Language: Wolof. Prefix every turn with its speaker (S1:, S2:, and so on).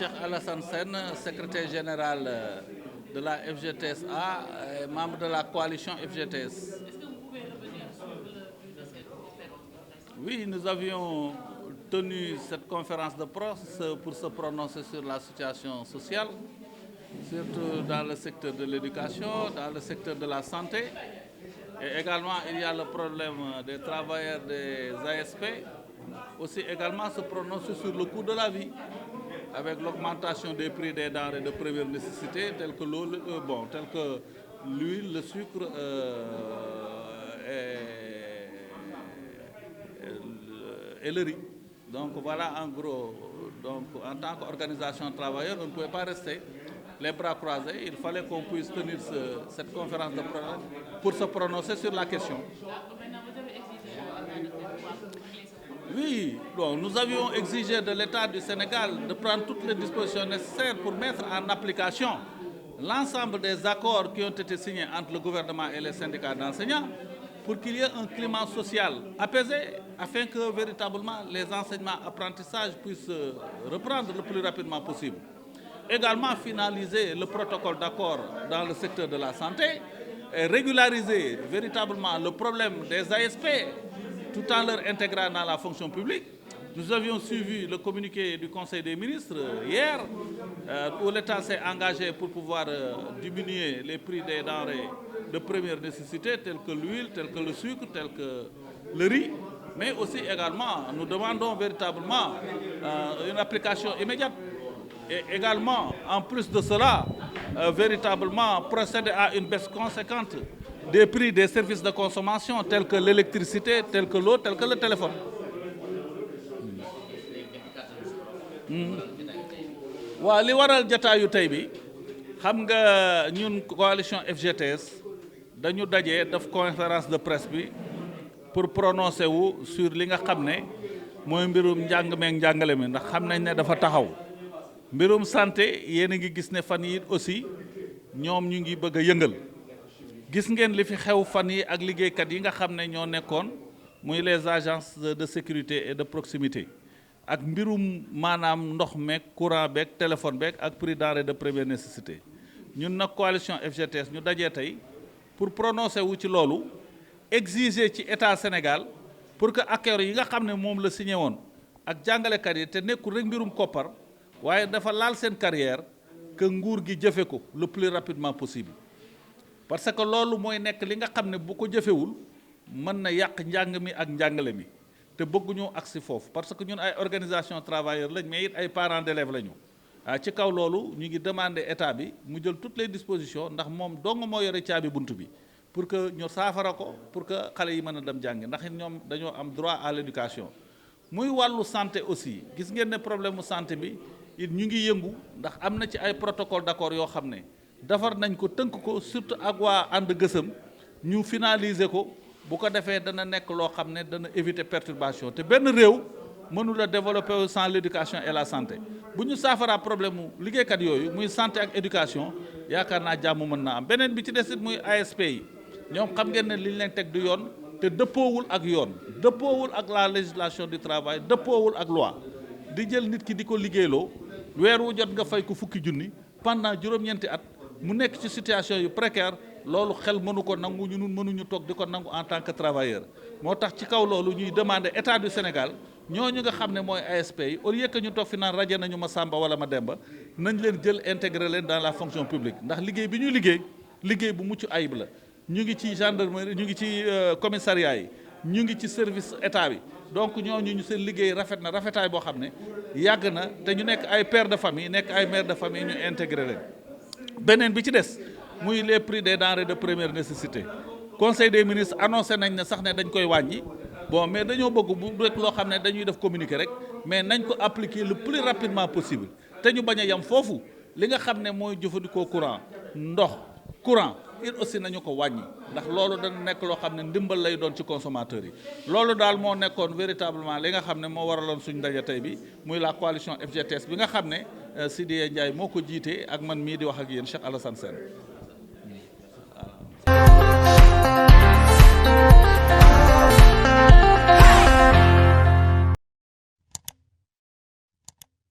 S1: Cheikh Alassane Sène, secrétaire général de la FGTSA, et membre de la coalition FGTS.
S2: Est-ce que vous pouvez revenir sur le but de cette conférence de presse?
S1: Oui, nous avions tenu cette conférence de presse pour se prononcer sur la situation sociale, surtout dans le secteur de l'éducation, dans le secteur de la santé. Et également, il y a le problème des travailleurs des ASP. Aussi également se prononcer sur le coût de la vie, avec l'augmentation des prix des denrées de première nécessité, tels que l'huile, le sucre et le riz. Donc voilà en gros, donc, en tant qu'organisation travailleuse, on ne pouvait pas rester les bras croisés. Il fallait qu'on puisse tenir cette conférence de presse pour se prononcer sur la question. Oui, bon, nous avions exigé de l'État du Sénégal de prendre toutes les dispositions nécessaires pour mettre en application l'ensemble des accords qui ont été signés entre le gouvernement et les syndicats d'enseignants pour qu'il y ait un climat social apaisé afin que véritablement les enseignements apprentissages puissent reprendre le plus rapidement possible. Également finaliser le protocole d'accord dans le secteur de la santé et régulariser véritablement le problème des ASP tout en leur intégrant dans la fonction publique. Nous avions suivi le communiqué du Conseil des ministres hier, où l'État s'est engagé pour pouvoir diminuer les prix des denrées de première nécessité, tels que l'huile, tels que le sucre, tels que le riz. Mais aussi également, nous demandons véritablement une application immédiate. Et également, en plus de cela, véritablement procéder à une baisse conséquente des prix des services de consommation tels que l'électricité, tels que l'eau, tels que le téléphone. waaw li waral jataayu tey bi xam nga ñun coalition FGTS dañu daje def conférence de presse bi pour prononcer wu sur li nga xam ne mooy mbirum njàng meek njàngale mi ndax xam nañ ne dafa taxaw mbirum santé yéen a ngi gis ne fan yi aussi ñoom ñu ngi bëgg a yëngal gis ngeen li fi xew fan yi ak liggéeykat yi nga xam ne ñoo nekkoon muy les agences de sécurité et de proximité ak mbirum maanaam ndox meek courant beek téléphone beek ak prix denrées de première nécessité ñun nag coalition FGTS ñu dajee tey pour prononcer wu ci loolu exiger ci état Sénégal pour que accords yi nga xam ne moom la signé woon ak jàngalekat yi te nekkul rek mbirum koppar waaye dafa laal seen carrière que nguur gi jëfe ko le plus rapidement possible parce que loolu mooy nekk li nga xam ne bu ko jëfewul mën na yàq njàng mi ak njàngale mi te bëgguñu agsi foofu parce que ñun ay organisation travailleurs lañ mais it ay parents d'élèves lañu ci kaw loolu ñu ngi demander état bi mu jël toutes les dispositions ndax moom dong moo yore caabi bunt bi pour que ñu saafara ko pour que xale yi mën a dem jàngi ndax ñoom dañoo am droit à l'éducation muy wàllu santé aussi gis ngeen ne problème mu santé bi it ñu ngi yëngu ndax am na ci ay protocole d'accord yoo xam ne defar nañ ko tënk ko surtout ak waa ànd gësëm ñu finaliser ko bu ko defee dana nekk loo xam ne dana éviter perturbation te benn réew mënul a développer sans l'éducation et la santé bu ñu saafaraa problème mu liggéeykat yooyu muy santé ak éducation yaakaar naa jàmm mën naa am beneen bi ci desit muy ASP yi ñoom xam ngeen ne li ñu leen teg du yoon te dëppoowul ak yoon dëppoowul ak la législation du travail dëppoowul ak loi di jël nit ki di ko liggéeyloo weer wu jot nga fay ko fukki junni pendant juróom-ñeenti at mu nekk ci situation yu précaire loolu xel mënu ko nangu ñun mënuñu toog di ko nangu en tant que travailleur moo tax ci kaw loolu ñuy demander état du Sénégal ñooñu nga xam ne mooy ASP yi au lieu que ñu toog fi naan rajo nañu ma Samba wala ma Demba nañ leen jël intégrer leen dans la fonction publique ndax liggéey bi ñuy liggéey bu mucc ayib la ñu ngi ci gendarmerie ñu ngi ci commissariat yi ñu ngi ci service état bi donc ñooñu ñu seen liggéey rafet na rafetaay boo xam ne yàgg na te ñu nekk ay pères de famille nekk ay mères de famille ñu intégrer leen beneen bi ci des muy les prix des denrées de première nécessité conseil des ministres annoncé nañ ne sax ne dañ koy wàññi bon mais dañoo bëgg bu rek loo xam ne dañuy def communiqué rek mais nañ ko appliquer le plus rapidement possible te ñu bañ a yem foofu li nga xam ne mooy jëfandikoo ndox courant it aussi nañu ko wàññi ndax loolu dana nekk loo xam ne ndimbal lay doon ci consommateurs yi loolu daal moo nekkoon véritablement li nga xam ne moo waraloon suñ ndaje tey bi muy la coalition FGTS bi nga xam ne Sidya Ndiaye moo ko jiite ak man mii di wax ak yéen Cheikh Alassane Sène